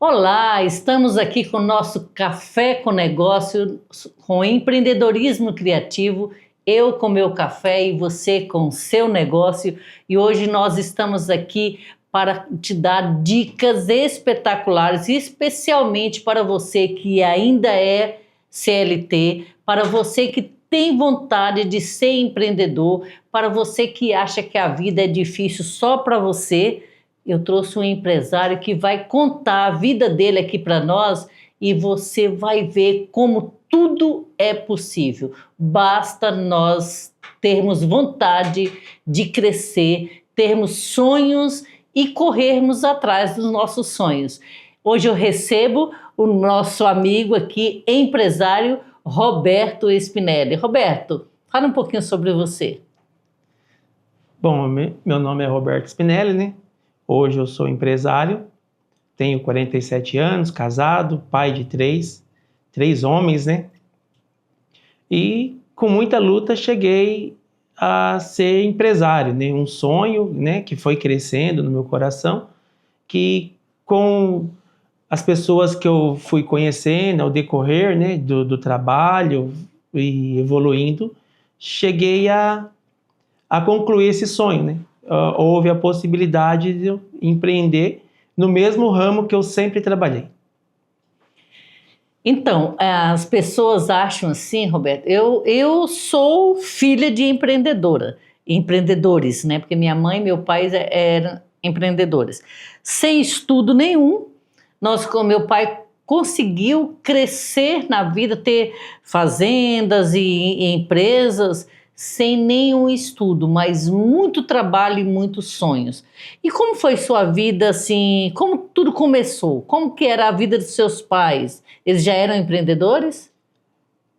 Olá, estamos aqui com o nosso Café com Negócio, com empreendedorismo criativo, eu com meu café e você com seu negócio. E hoje nós estamos aqui para te dar dicas espetaculares, especialmente para você que ainda é CLT, para você que tem vontade de ser empreendedor, para você que acha que a vida é difícil só para você. Eu trouxe um empresário que vai contar a vida dele aqui para nós e você vai ver como tudo é possível. Basta nós termos vontade de crescer, termos sonhos e corrermos atrás dos nossos sonhos. Hoje eu recebo o nosso amigo aqui, empresário Roberto Spinelli. Roberto, fala um pouquinho sobre você. Bom, meu nome é Roberto Spinelli, né? Hoje eu sou empresário, tenho 47 anos, casado, pai de três homens, né? E com muita luta cheguei a ser empresário, né? Um sonho, né, que foi crescendo no meu coração, que com as pessoas que eu fui conhecendo ao decorrer, né, do trabalho e evoluindo, cheguei a concluir esse sonho, né? Houve a possibilidade de eu empreender no mesmo ramo que eu sempre trabalhei. Então, as pessoas acham assim, Roberto, eu sou filha de empreendedores, né? Porque minha mãe e meu pai eram empreendedores. Sem estudo nenhum, com meu pai conseguiu crescer na vida, ter fazendas e empresas, sem nenhum estudo, mas muito trabalho e muitos sonhos. E como foi sua vida, assim, como tudo começou? Como que era a vida dos seus pais? Eles já eram empreendedores?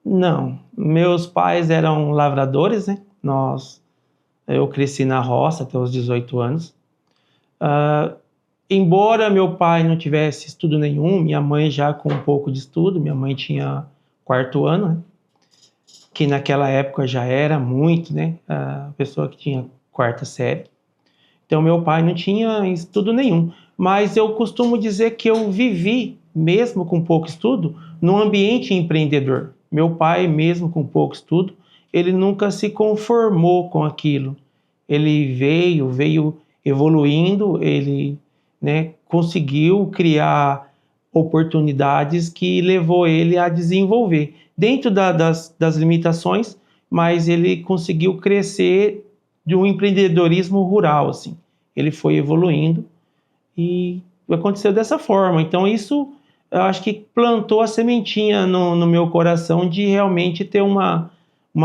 Não, meus pais eram lavradores, né? Eu cresci na roça até os 18 anos. Embora meu pai não tivesse estudo nenhum, minha mãe já com um pouco de estudo, minha mãe tinha quarto ano, né? Que naquela época já era muito, né? A pessoa que tinha quarta série. Então, meu pai não tinha estudo nenhum. Mas eu costumo dizer que eu vivi, mesmo com pouco estudo, num ambiente empreendedor. Meu pai, mesmo com pouco estudo, ele nunca se conformou com aquilo. Ele veio evoluindo, ele, né, conseguiu criar oportunidades que levou ele a desenvolver dentro das limitações, mas ele conseguiu crescer de um empreendedorismo rural, assim. Ele foi evoluindo e aconteceu dessa forma. Então isso, eu acho que plantou a sementinha no meu coração de realmente ter uma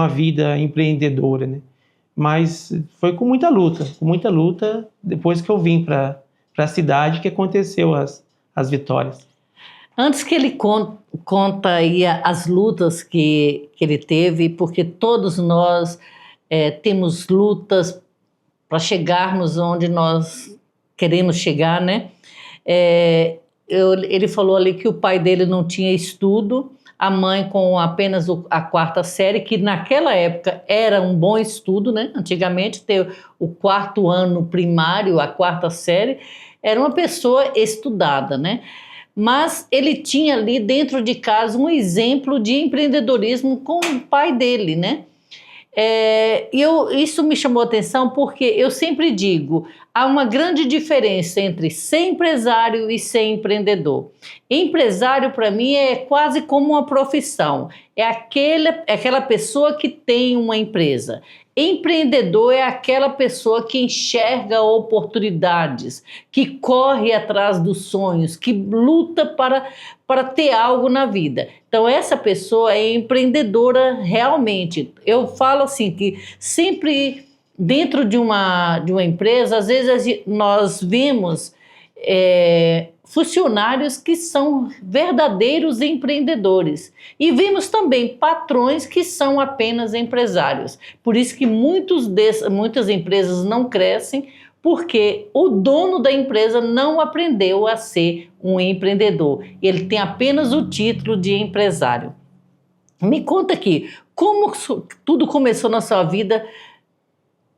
vida empreendedora, né? Mas foi com muita luta, depois que eu vim para a cidade que aconteceu as vitórias. Antes que ele conta aí as lutas que ele teve, porque todos nós temos lutas para chegarmos onde nós queremos chegar, né? Ele falou ali que o pai dele não tinha estudo, a mãe com apenas a quarta série, que naquela época era um bom estudo, né? Antigamente ter o quarto ano primário, a quarta série, era uma pessoa estudada, né? Mas ele tinha ali dentro de casa um exemplo de empreendedorismo com o pai dele, né? Isso me chamou a atenção porque eu sempre digo, há uma grande diferença entre ser empresário e ser empreendedor. Empresário, para mim, é quase como uma profissão, é aquela pessoa que tem uma empresa. Empreendedor é aquela pessoa que enxerga oportunidades, que corre atrás dos sonhos, que luta para ter algo na vida. Então, essa pessoa é empreendedora realmente. Eu falo assim que sempre dentro de uma empresa, às vezes nós vemos funcionários que são verdadeiros empreendedores e vemos também patrões que são apenas empresários. Por isso que muitas empresas não crescem, porque o dono da empresa não aprendeu a ser um empreendedor. Ele tem apenas o título de empresário. Me conta aqui, como tudo começou na sua vida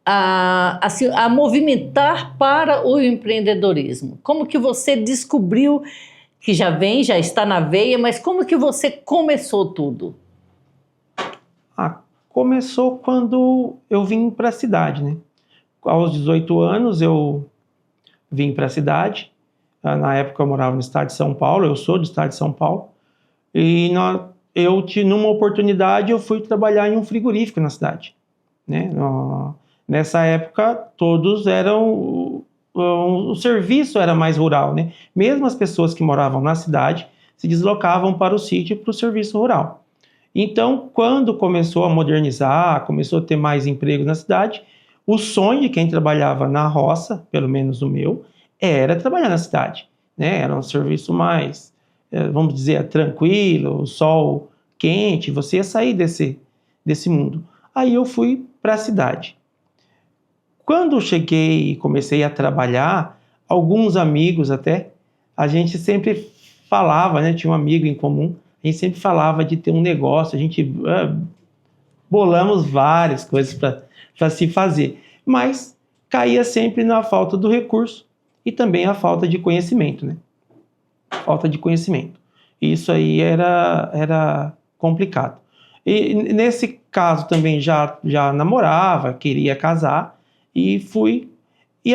a movimentar para o empreendedorismo? Como que você descobriu que já está na veia, mas como que você começou tudo? Começou quando eu vim para a cidade, né? Aos 18 anos eu vim para a cidade. Na época eu morava no estado de São Paulo, eu sou do estado de São Paulo. E numa oportunidade eu fui trabalhar em um frigorífico na cidade, né? Nessa época todos eram... O serviço era mais rural, né? Mesmo as pessoas que moravam na cidade se deslocavam para o sítio para o serviço rural. Então, quando começou a modernizar, começou a ter mais emprego na cidade, o sonho de quem trabalhava na roça, pelo menos o meu, era trabalhar na cidade, né? Era um serviço mais, vamos dizer, tranquilo, o sol quente, você ia sair desse mundo. Aí eu fui para a cidade. Quando eu cheguei e comecei a trabalhar, alguns amigos até, a gente sempre falava, né? Tinha um amigo em comum, a gente sempre falava de ter um negócio, a gente bolamos várias coisas para se fazer, mas caía sempre na falta do recurso e também a falta de conhecimento, né? Falta de conhecimento. Isso aí era complicado. E nesse caso também já namorava, queria casar e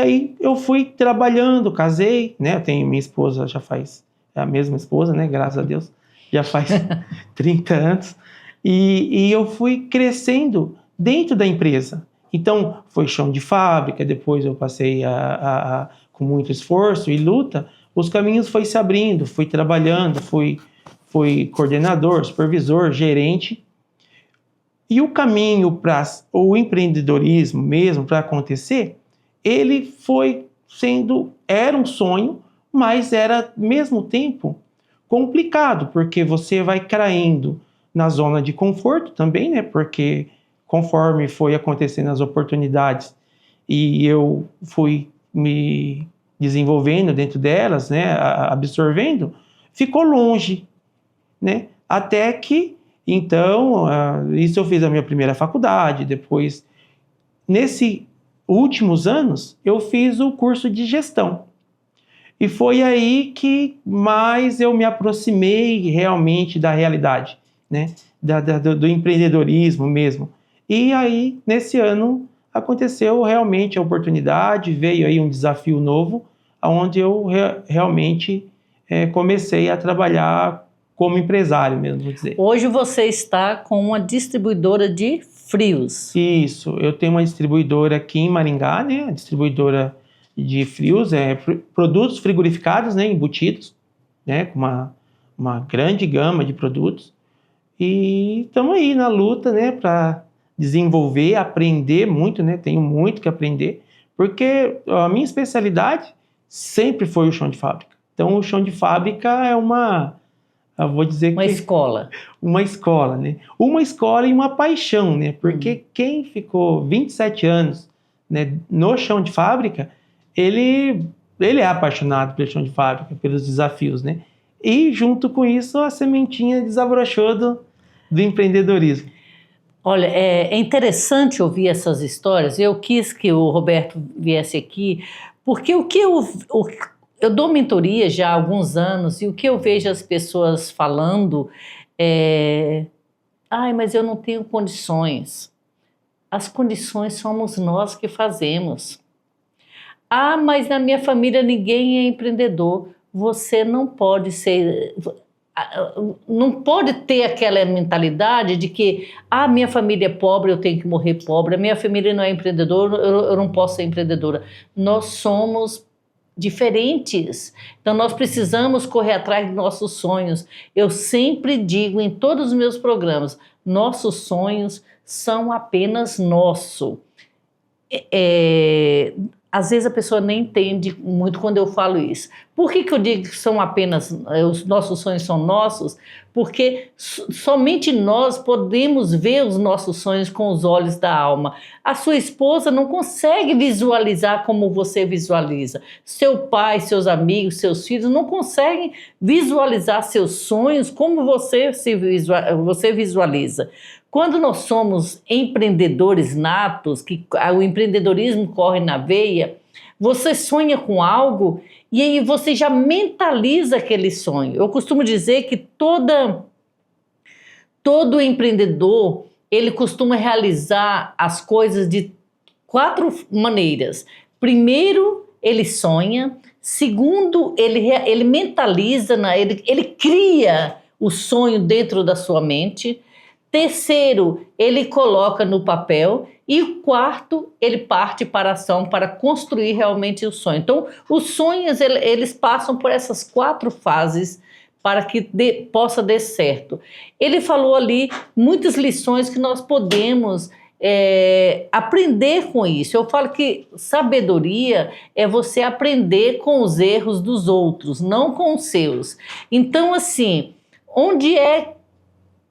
aí eu fui trabalhando, casei, né? Eu tenho minha esposa, já faz, é a mesma esposa, né? Graças a Deus, já faz 30 anos. E eu fui crescendo dentro da empresa. Então, foi chão de fábrica, depois eu passei com muito esforço e luta, os caminhos foi se abrindo, fui trabalhando, fui coordenador, supervisor, gerente. E o caminho para o empreendedorismo mesmo, para acontecer, ele foi era um sonho, mas era, ao mesmo tempo, complicado, porque você vai caindo na zona de conforto também, né? Porque conforme foi acontecendo as oportunidades e eu fui me desenvolvendo dentro delas, né? Absorvendo, ficou longe, né? Até que, então, isso eu fiz a minha primeira faculdade, depois, nesses últimos anos, eu fiz o curso de gestão. E foi aí que mais eu me aproximei realmente da realidade, né? Do empreendedorismo mesmo. E aí, nesse ano, aconteceu realmente a oportunidade, veio aí um desafio novo, onde eu realmente comecei a trabalhar como empresário mesmo, vou dizer. Hoje você está com uma distribuidora de frios. Isso, eu tenho uma distribuidora aqui em Maringá, né? A distribuidora de frios, produtos frigorificados, né? Embutidos, né? Com uma grande gama de produtos. E estamos aí na luta, né? Para desenvolver, aprender muito, né? Tenho muito que aprender, porque a minha especialidade sempre foi o chão de fábrica. Então, o chão de fábrica é eu vou dizer uma escola. Uma escola, né? Uma escola e uma paixão, né? Porque quem ficou 27 anos, né, no chão de fábrica, ele é apaixonado pelo chão de fábrica, pelos desafios, né? E junto com isso, a sementinha desabrochou do empreendedorismo. Olha, é interessante ouvir essas histórias. Eu quis que o Roberto viesse aqui, porque eu dou mentoria já há alguns anos e o que eu vejo as pessoas falando mas eu não tenho condições. As condições somos nós que fazemos. Mas na minha família ninguém é empreendedor. Você não pode ter aquela mentalidade de que minha família é pobre, eu tenho que morrer pobre, a minha família não é empreendedora, eu não posso ser empreendedora. Nós somos diferentes, então nós precisamos correr atrás de nossos sonhos. Eu sempre digo em todos os meus programas, nossos sonhos são apenas nossos. Às vezes a pessoa nem entende muito quando eu falo isso. Por que eu digo que são apenas, os nossos sonhos são nossos? Porque somente nós podemos ver os nossos sonhos com os olhos da alma. A sua esposa não consegue visualizar como você visualiza. Seu pai, seus amigos, seus filhos não conseguem visualizar seus sonhos como você visualiza. Quando nós somos empreendedores natos, que o empreendedorismo corre na veia, Você sonha com algo e aí você já mentaliza aquele sonho. Eu costumo dizer que todo empreendedor, ele costuma realizar as coisas de 4 maneiras. Primeiro, ele sonha. Segundo, ele mentaliza, ele cria o sonho dentro da sua mente. Terceiro, ele coloca no papel. E o quarto, ele parte para a ação para construir realmente o sonho. Então, os sonhos, eles passam por essas 4 fases para que possa dar certo. Ele falou ali muitas lições que nós podemos aprender com isso. Eu falo que sabedoria é você aprender com os erros dos outros, não com os seus. Então, assim, onde é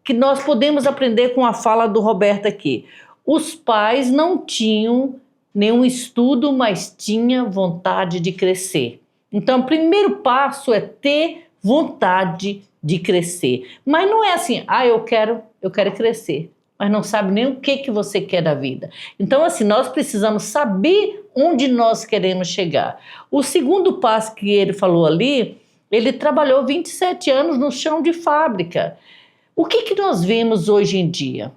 que nós podemos aprender com a fala do Roberto aqui? Os pais não tinham nenhum estudo, mas tinham vontade de crescer. Então, o primeiro passo é ter vontade de crescer. Mas não é assim, eu quero crescer, mas não sabe nem o que você quer da vida. Então, assim, nós precisamos saber onde nós queremos chegar. O segundo passo que ele falou ali, ele trabalhou 27 anos no chão de fábrica. O que nós vemos hoje em dia?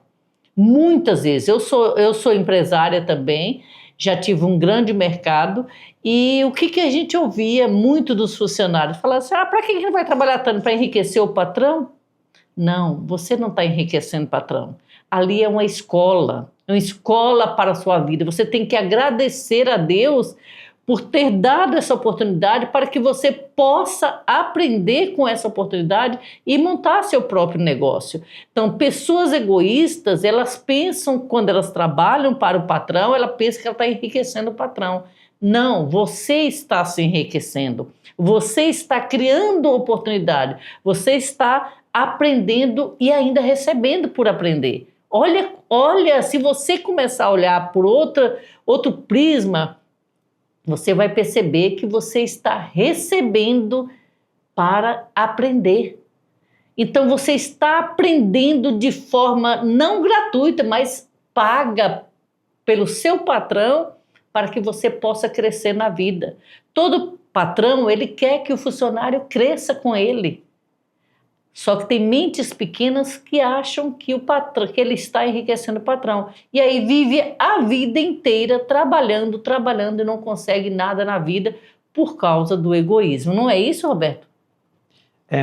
Muitas vezes, eu sou empresária também, já tive um grande mercado, e o que a gente ouvia muito dos funcionários? Falar assim, para que ele vai trabalhar tanto? Para enriquecer o patrão? Não, você não está enriquecendo o patrão. Ali é uma escola para a sua vida. Você tem que agradecer a Deus por ter dado essa oportunidade para que você possa aprender com essa oportunidade e montar seu próprio negócio. Então, pessoas egoístas, elas pensam, quando elas trabalham para o patrão, ela pensa que ela está enriquecendo o patrão. Não, você está se enriquecendo, você está criando oportunidade, você está aprendendo e ainda recebendo por aprender. Olha, se você começar a olhar por outro prisma, você vai perceber que você está recebendo para aprender. Então você está aprendendo de forma não gratuita, mas paga pelo seu patrão para que você possa crescer na vida. Todo patrão, ele quer que o funcionário cresça com ele. Só que tem mentes pequenas que acham que que ele está enriquecendo o patrão. E aí vive a vida inteira trabalhando e não consegue nada na vida por causa do egoísmo. Não é isso, Roberto?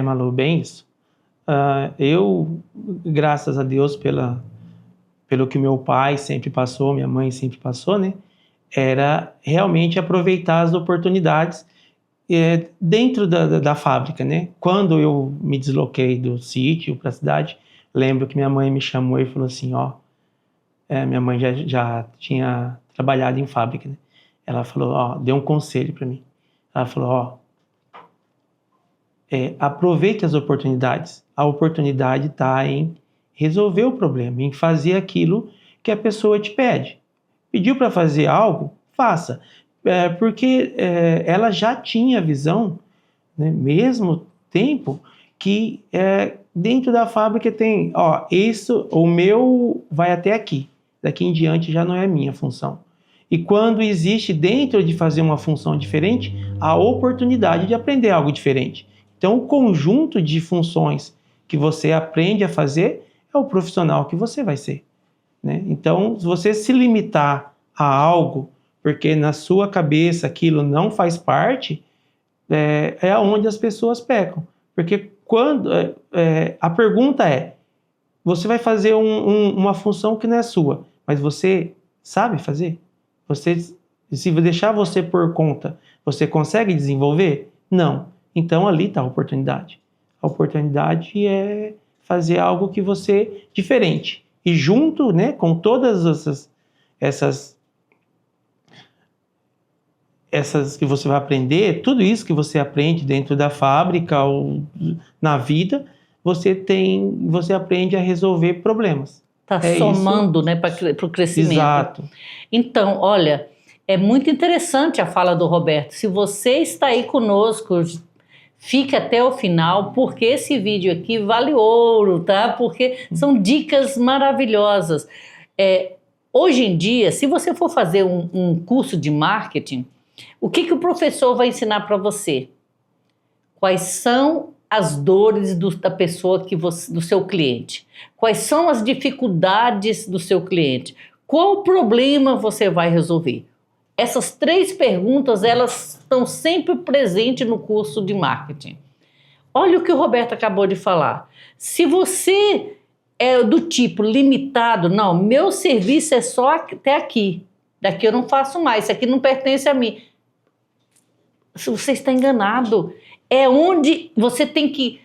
Malu, bem isso. Eu, graças a Deus pelo que meu pai sempre passou, minha mãe sempre passou, né? Era realmente aproveitar as oportunidades dentro da fábrica, né? Quando eu me desloquei do sítio para a cidade, lembro que minha mãe me chamou e falou assim, minha mãe já tinha trabalhado em fábrica, né? Ela falou, deu um conselho para mim. Ela falou, aproveite as oportunidades. A oportunidade está em resolver o problema, em fazer aquilo que a pessoa te pede. Pediu para fazer algo, faça. Porque ela já tinha visão, né, mesmo tempo, que dentro da fábrica tem, o meu vai até aqui, daqui em diante já não é minha função. E quando existe dentro de fazer uma função diferente, a oportunidade de aprender algo diferente. Então, o conjunto de funções que você aprende a fazer é o profissional que você vai ser, né? Então, se você se limitar a algo, porque na sua cabeça aquilo não faz parte, é onde as pessoas pecam. Porque quando a pergunta você vai fazer uma função que não é sua, mas você sabe fazer? Se deixar você por conta, você consegue desenvolver? Não. Então ali está a oportunidade. A oportunidade é fazer algo que você diferente. E junto, né, com todas essas que você vai aprender, tudo isso que você aprende dentro da fábrica ou na vida, você aprende a resolver problemas. Está somando, né, para o crescimento. Exato. Então, olha, é muito interessante a fala do Roberto. Se você está aí conosco, fique até o final, porque esse vídeo aqui vale ouro, tá? Porque são dicas maravilhosas. Hoje em dia, se você for fazer um curso de marketing, O que o professor vai ensinar para você? Quais são as dores da pessoa do seu cliente? Quais são as dificuldades do seu cliente? Qual problema você vai resolver? Essas 3 perguntas, elas estão sempre presentes no curso de marketing. Olha o que o Roberto acabou de falar. Se você é do tipo limitado, não, meu serviço é só até aqui. Daqui eu não faço mais, isso aqui não pertence a mim. Você está enganado. É onde você tem que...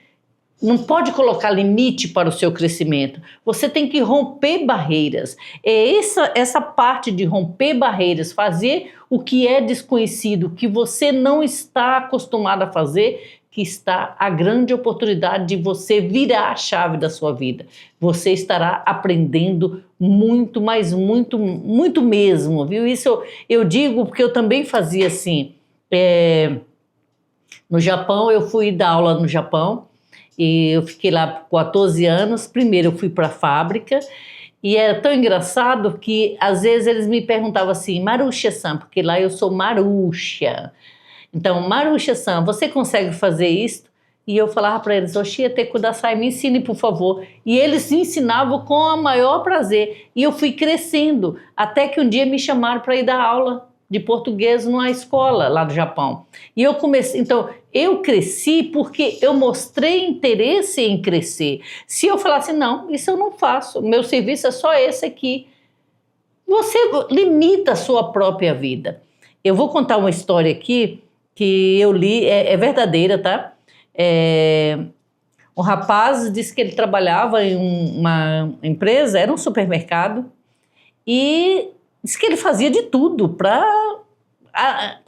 Não pode colocar limite para o seu crescimento. Você tem que romper barreiras. É essa parte de romper barreiras, fazer o que é desconhecido, que você não está acostumado a fazer, que está a grande oportunidade de você virar a chave da sua vida. Você estará aprendendo muito, mas muito, muito mesmo, viu? Isso eu digo porque eu também fazia assim. No Japão, eu fui dar aula no Japão, e eu fiquei lá por 14 anos. Primeiro eu fui para a fábrica, e era tão engraçado que às vezes eles me perguntavam assim, Marusha-san, porque lá eu sou Marusha. Então, Marusha-san, você consegue fazer isso? E eu falava para eles, Oshite kudasai, me ensine, por favor. E eles me ensinavam com o maior prazer. E eu fui crescendo, até que um dia me chamaram para ir dar aula de português numa escola lá do Japão. E eu comecei, então, eu cresci porque eu mostrei interesse em crescer. Se eu falasse, não, isso eu não faço, meu serviço é só esse aqui. Você limita a sua própria vida. Eu vou contar uma história aqui, que eu li, é verdadeira, tá? Um rapaz disse que ele trabalhava em uma empresa, era um supermercado, e disse que ele fazia de tudo para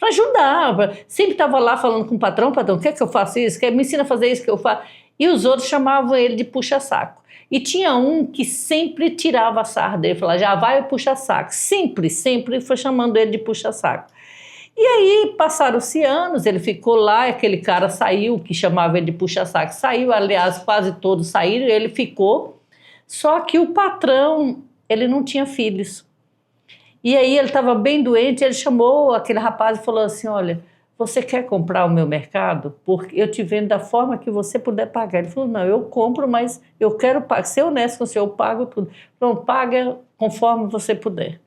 ajudar. Sempre estava lá falando com o patrão, quer que eu faça isso? Me ensina a fazer isso que eu faço? E os outros chamavam ele de puxa-saco. E tinha um que sempre tirava a sarra dele, falava, já vai o puxa-saco. Sempre foi chamando ele de puxa-saco. E aí passaram-se anos, ele ficou lá, aquele cara saiu, que chamava ele de puxa-saco, saiu, aliás, quase todos saíram, ele ficou. Só que o patrão, ele não tinha filhos. E aí ele estava bem doente, ele chamou aquele rapaz e falou assim, olha, você quer comprar o meu mercado? Porque eu te vendo da forma que você puder pagar. Ele falou, não, eu compro, mas eu quero pagar, ser honesto com o senhor, eu pago tudo. Não, paga conforme você puder.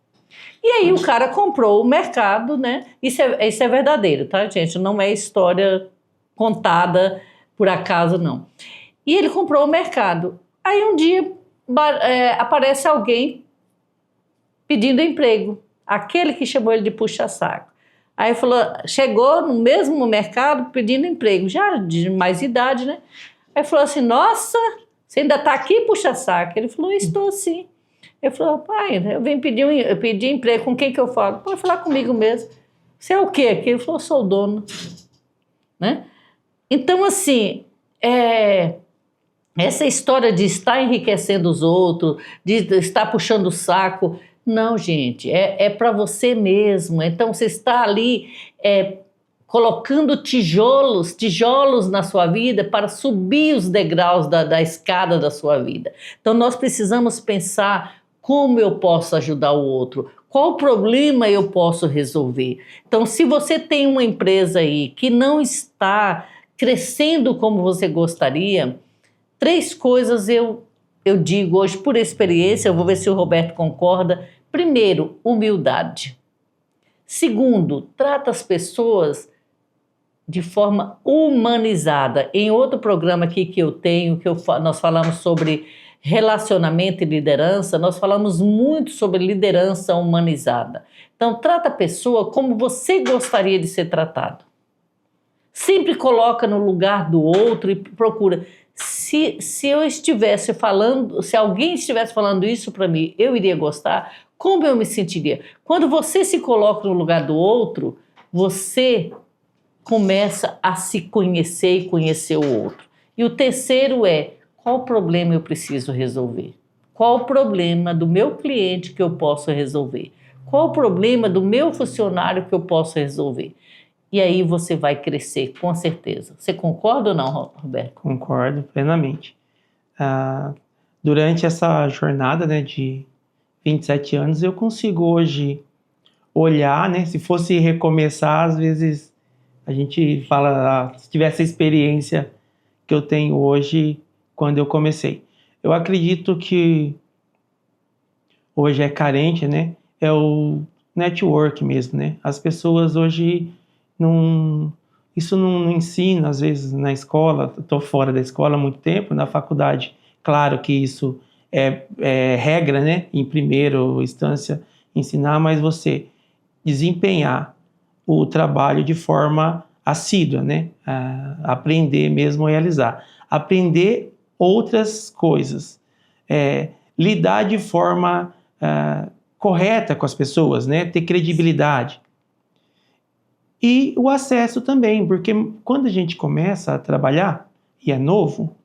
E aí o cara comprou o mercado, né? Isso é verdadeiro, tá, gente? Não é história contada por acaso, não. E ele comprou o mercado. Aí um dia aparece alguém pedindo emprego. Aquele que chamou ele de puxa-saco. Aí falou, chegou no mesmo mercado pedindo emprego, já de mais idade, né? Aí falou assim, nossa, você ainda está aqui, puxa-saco? Ele falou, estou sim. Ele falou, pai, eu vim pedir emprego, com quem que eu falo? Pode falar comigo mesmo. Você é o quê aqui? Ele falou, sou o dono. Né? Então, assim, essa história de estar enriquecendo os outros, de estar puxando o saco, não, gente, é para você mesmo. Então, você está ali colocando tijolos na sua vida para subir os degraus da escada da sua vida. Então, nós precisamos pensar como eu posso ajudar o outro, qual problema eu posso resolver. Então, se você tem uma empresa aí que não está crescendo como você gostaria, 3 coisas eu digo hoje por experiência, eu vou ver se o Roberto concorda. Primeiro, humildade. Segundo, trata as pessoas de forma humanizada. Em outro programa aqui que eu tenho, nós falamos sobre relacionamento e liderança, nós falamos muito sobre liderança humanizada. Então, trata a pessoa como você gostaria de ser tratado. Sempre coloca no lugar do outro e procura. Se eu estivesse falando, se alguém estivesse falando isso para mim, eu iria gostar? Como eu me sentiria? Quando você se coloca no lugar do outro, você começa a se conhecer e conhecer o outro. E o terceiro qual problema eu preciso resolver? Qual o problema do meu cliente que eu posso resolver? Qual o problema do meu funcionário que eu posso resolver? E aí você vai crescer, com certeza. Você concorda ou não, Roberto? Concordo plenamente. Durante essa jornada, né, de 27 anos, eu consigo hoje olhar, né? Se fosse recomeçar, às vezes a gente fala, se tivesse a experiência que eu tenho hoje quando eu comecei. Eu acredito que hoje é carente, né? É o network mesmo, né? As pessoas hoje não... Isso não ensina, às vezes, na escola. Estou fora da escola há muito tempo, na faculdade. Claro que isso é regra, né? Em primeira instância, ensinar, mas você desempenhar o trabalho de forma assídua, né? Aprender mesmo a realizar. Aprender outras coisas. Lidar de forma correta com as pessoas, né? Ter credibilidade. E o acesso também, porque quando a gente começa a trabalhar, e é novo,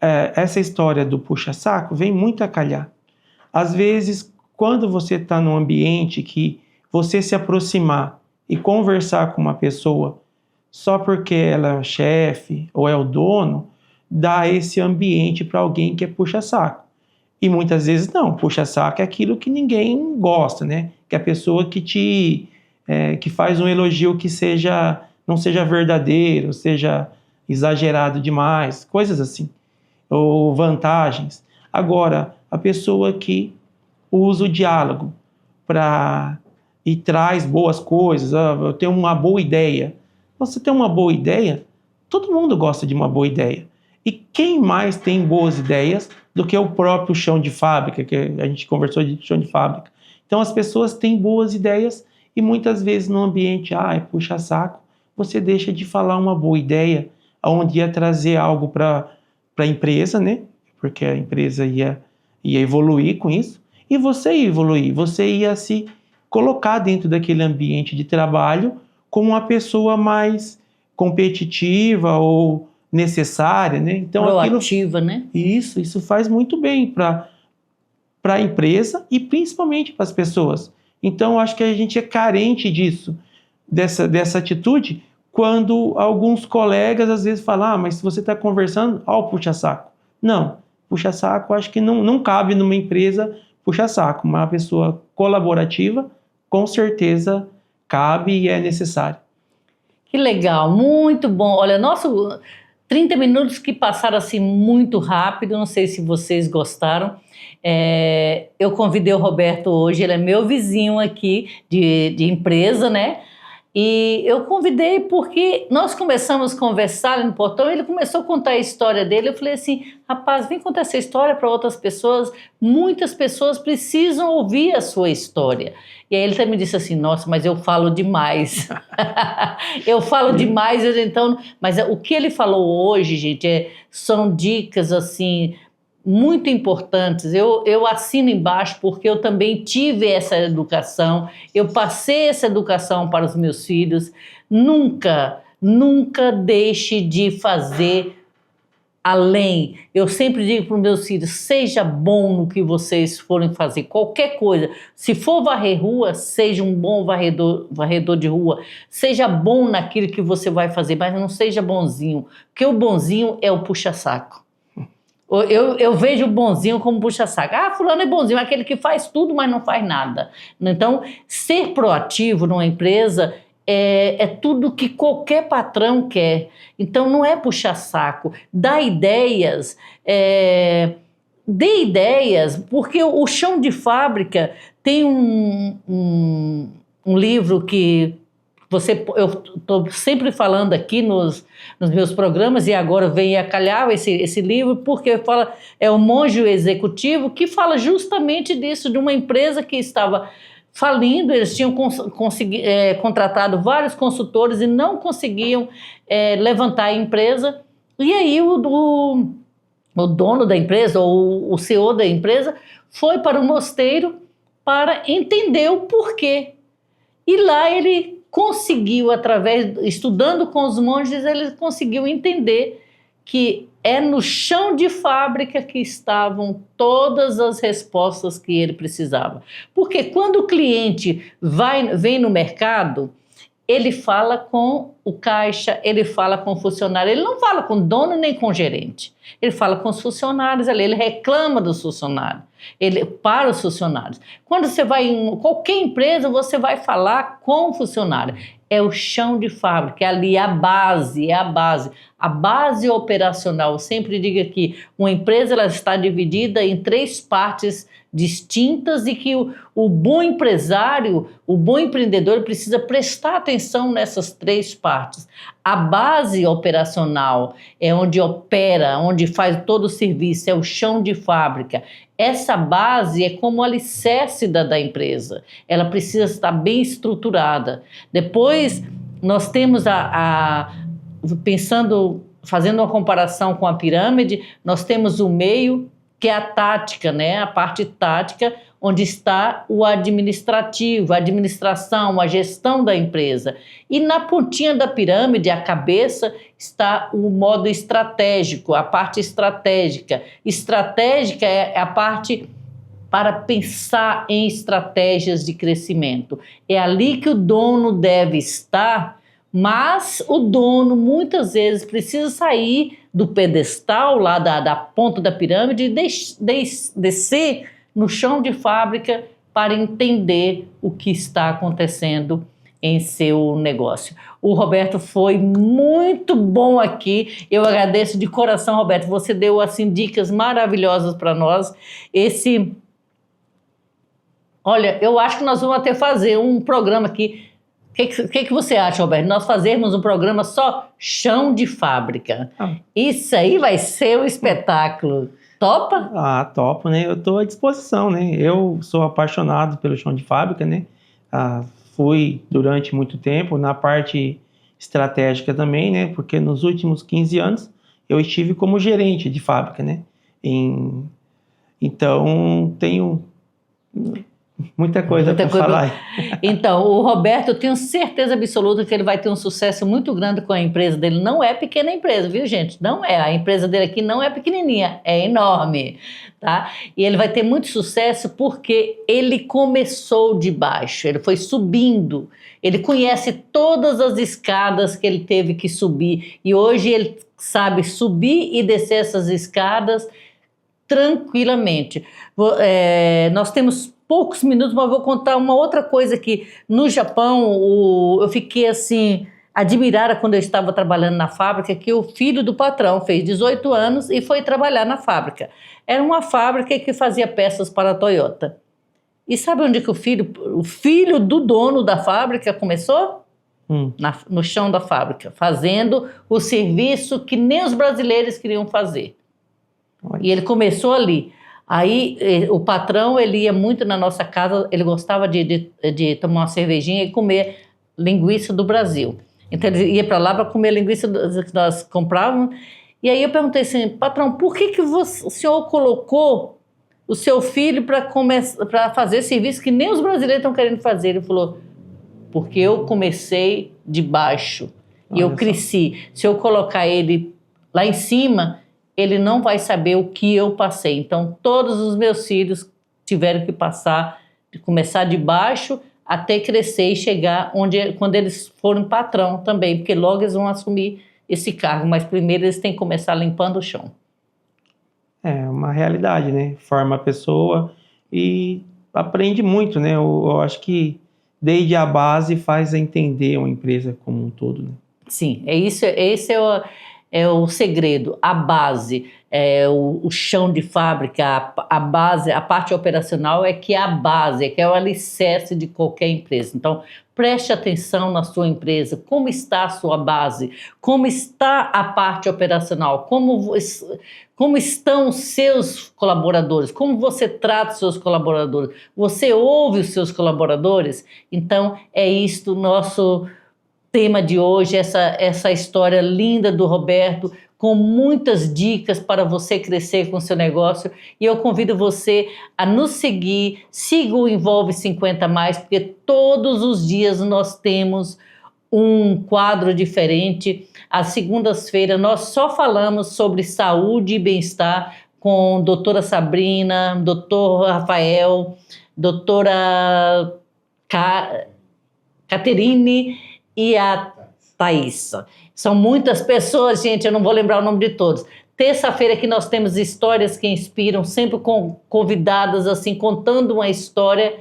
essa história do puxa-saco vem muito a calhar. Às vezes, quando você está num ambiente que você se aproximar e conversar com uma pessoa só porque ela é chefe ou é o dono, dá esse ambiente para alguém que é puxa-saco. E muitas vezes não, puxa-saco é aquilo que ninguém gosta, né? Que é a pessoa que que faz um elogio que não seja verdadeiro, seja exagerado demais, coisas assim, ou vantagens. Agora, a pessoa que usa o diálogo e traz boas coisas, eu tenho uma boa ideia. Você tem uma boa ideia? Todo mundo gosta de uma boa ideia. E quem mais tem boas ideias do que o próprio chão de fábrica, que a gente conversou de chão de fábrica. Então as pessoas têm boas ideias e muitas vezes no ambiente, puxa-saco, você deixa de falar uma boa ideia, onde ia trazer algo para a empresa, né? Porque a empresa ia evoluir com isso, e você ia evoluir, você ia se colocar dentro daquele ambiente de trabalho como uma pessoa mais competitiva ou necessária, né? Então, proativa, né? Isso faz muito bem para a empresa e principalmente para as pessoas. Então, eu acho que a gente é carente disso, dessa atitude, quando alguns colegas às vezes falam, mas se você está conversando, o puxa-saco. Não, puxa-saco acho que não cabe numa empresa puxa-saco. Uma pessoa colaborativa, com certeza, cabe e é necessário. Que legal, muito bom. Olha, nosso 30 minutos que passaram assim muito rápido, não sei se vocês gostaram. Eu convidei o Roberto hoje, ele é meu vizinho aqui de empresa, né? E eu convidei porque nós começamos a conversar no portão, ele começou a contar a história dele, eu falei assim, rapaz, vem contar essa história para outras pessoas, muitas pessoas precisam ouvir a sua história. E aí ele até me disse assim, nossa, mas eu falo demais. Eu falo demais, então... Mas o que ele falou hoje, gente, são dicas assim... muito importantes. Eu assino embaixo porque eu também tive essa educação, eu passei essa educação para os meus filhos. Nunca deixe de fazer além. Eu sempre digo para os meus filhos, seja bom no que vocês forem fazer, qualquer coisa. Se for varrer rua, seja um bom varredor de rua, seja bom naquilo que você vai fazer, mas não seja bonzinho, porque o bonzinho é o puxa-saco. Eu vejo o bonzinho como puxa-saco. Fulano é bonzinho, é aquele que faz tudo, mas não faz nada. Então, ser proativo numa empresa é tudo que qualquer patrão quer. Então, não é puxa-saco. Dá ideias, dê ideias, porque o chão de fábrica tem um livro que... eu estou sempre falando aqui nos meus programas e agora vem a calhar esse livro, porque é o Monge Executivo, que fala justamente disso, de uma empresa que estava falindo, eles tinham contratado vários consultores e não conseguiam levantar a empresa, e aí o dono da empresa, ou o CEO da empresa, foi para o mosteiro para entender o porquê. E lá ele conseguiu, estudando com os monges, ele conseguiu entender que é no chão de fábrica que estavam todas as respostas que ele precisava. Porque quando o cliente vem no mercado, ele fala com o caixa, ele fala com o funcionário, ele não fala com o dono nem com o gerente. Ele fala com os funcionários ali, ele reclama dos funcionários, ele para os funcionários. Quando você vai em qualquer empresa, você vai falar com o funcionário. É o chão de fábrica, é ali a base, é a base. A base operacional, eu sempre digo que uma empresa ela está dividida em 3 partes distintas e que o bom empresário, o bom empreendedor precisa prestar atenção nessas 3 partes. A base operacional é onde opera, onde faz todo o serviço, é o chão de fábrica. Essa base é como o alicerce da empresa, ela precisa estar bem estruturada. Depois nós temos pensando, fazendo uma comparação com a pirâmide, nós temos o meio, que é a tática, né? A parte tática, onde está o administrativo, a administração, a gestão da empresa. E na pontinha da pirâmide, a cabeça, está o modo estratégico, a parte estratégica. Estratégica é a parte para pensar em estratégias de crescimento. É ali que o dono deve estar, mas o dono muitas vezes precisa sair do pedestal lá da ponta da pirâmide e descer no chão de fábrica para entender o que está acontecendo em seu negócio. O Roberto foi muito bom aqui, eu agradeço de coração, Roberto, você deu assim dicas maravilhosas para nós. Olha, eu acho que nós vamos até fazer um programa aqui. O que você acha, Roberto? Nós fazermos um programa só chão de fábrica. Isso aí vai ser um espetáculo. Topa? Topo, né? Eu estou à disposição, né? Eu sou apaixonado pelo chão de fábrica, né? Fui durante muito tempo na parte estratégica também, né? Porque nos últimos 15 anos eu estive como gerente de fábrica, né? Então, tenho muita coisa para falar. Então, o Roberto, eu tenho certeza absoluta que ele vai ter um sucesso muito grande com a empresa dele. Não é pequena empresa, viu, gente? Não é. A empresa dele aqui não é pequenininha, é enorme, tá? E ele vai ter muito sucesso porque ele começou de baixo, ele foi subindo. Ele conhece todas as escadas que ele teve que subir e hoje ele sabe subir e descer essas escadas tranquilamente. Nós temos poucos minutos, mas vou contar uma outra coisa que no Japão eu fiquei assim admirada quando eu estava trabalhando na fábrica, que o filho do patrão fez 18 anos e foi trabalhar na fábrica. Era uma fábrica que fazia peças para a Toyota. E sabe onde que o filho do dono da fábrica começou? No chão da fábrica, fazendo o serviço que nem os brasileiros queriam fazer. E ele começou ali. Aí o patrão, ele ia muito na nossa casa, ele gostava de tomar uma cervejinha e comer linguiça do Brasil. Então ele ia para lá para comer linguiça que nós comprávamos. E aí eu perguntei assim, patrão, por que o senhor colocou o seu filho para fazer serviço que nem os brasileiros estão querendo fazer? Ele falou, porque eu comecei de baixo e eu cresci. Se eu colocar ele lá em cima, ele não vai saber o que eu passei. Então, todos os meus filhos tiveram que passar, de começar de baixo até crescer e chegar quando eles forem patrão também, porque logo eles vão assumir esse cargo, mas primeiro eles têm que começar limpando o chão. É uma realidade, né? Forma a pessoa e aprende muito, né? Eu acho que desde a base faz entender uma empresa como um todo, né? Sim, esse é o segredo, a base, o chão de fábrica, a base, a parte operacional é que é a base, que é o alicerce de qualquer empresa. Então, preste atenção na sua empresa, como está a sua base, como está a parte operacional, como estão os seus colaboradores, como você trata os seus colaboradores, você ouve os seus colaboradores? Então, é isto nosso tema de hoje, essa história linda do Roberto, com muitas dicas para você crescer com o seu negócio. E eu convido você a nos seguir, siga o Envolve 50+, porque todos os dias nós temos um quadro diferente. Às segundas-feiras nós só falamos sobre saúde e bem-estar com doutora Sabrina, doutor Rafael, doutora Caterine. e a Thaís. São muitas pessoas, gente, eu não vou lembrar o nome de todos. Terça-feira que nós temos histórias que inspiram, sempre com convidadas assim, contando uma história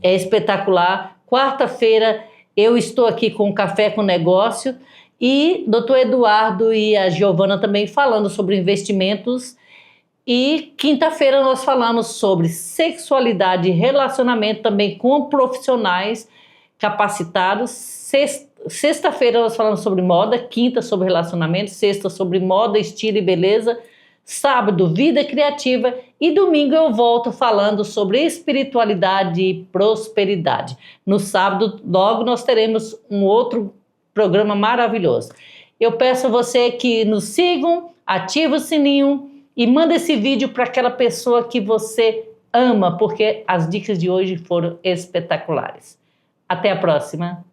espetacular. Quarta-feira eu estou aqui com Café com Negócio e Dr. Eduardo e a Giovana também falando sobre investimentos. E quinta-feira nós falamos sobre sexualidade e relacionamento também com profissionais capacitados. Sexta-feira nós falamos sobre moda, quinta sobre relacionamento, sexta sobre moda, estilo e beleza, sábado vida criativa e domingo eu volto falando sobre espiritualidade e prosperidade. No sábado logo nós teremos um outro programa maravilhoso. Eu peço a você que nos sigam, ative o sininho e manda esse vídeo para aquela pessoa que você ama, porque as dicas de hoje foram espetaculares. Até a próxima!